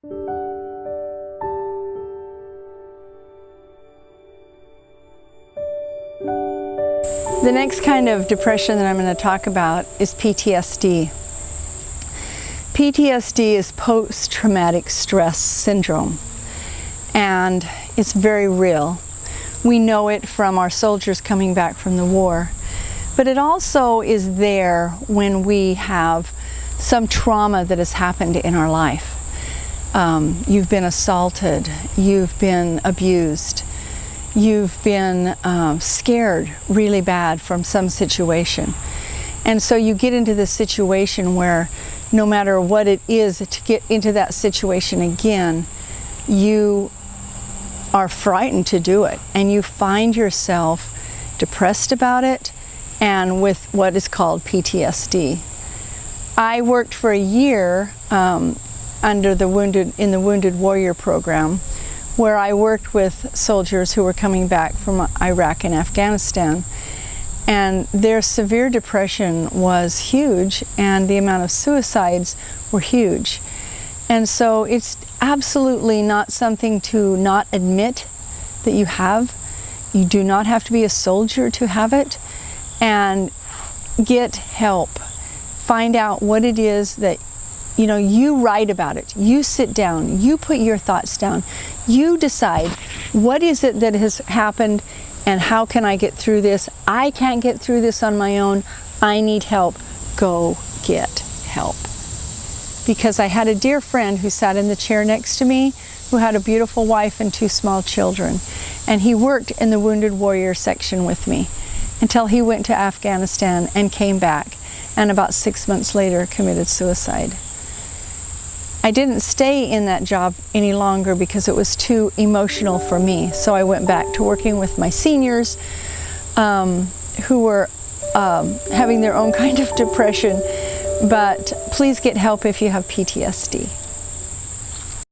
The next kind of depression that I'm going to talk about is PTSD. PTSD is post-traumatic stress syndrome, and it's very real. We know it from our soldiers coming back from the war, but it also is there when we have some trauma that has happened in our life. You've been assaulted, you've been abused, you've been scared really bad from some situation. And so you get into this situation where no matter what it is to get into that situation again, you are frightened to do it. And you find yourself depressed about it and with what is called PTSD. I worked for a year in the Wounded Warrior program, where I worked with soldiers who were coming back from Iraq and Afghanistan, and their severe depression was huge and the amount of suicides were huge. And so it's absolutely not something to not admit that you have. You do not have to be a soldier to have it, and get help. Find out what it is that you write about it, you sit down, you put your thoughts down, you decide what is it that has happened and how can I get through this. I can't get through this on my own, I need help. Go get help. Because I had a dear friend who sat in the chair next to me who had a beautiful wife and 2 small children, and he worked in the Wounded Warrior section with me until he went to Afghanistan and came back, and about 6 months later committed suicide. I didn't stay in that job any longer because it was too emotional for me. So I went back to working with my seniors who were having their own kind of depression. But please get help if you have PTSD.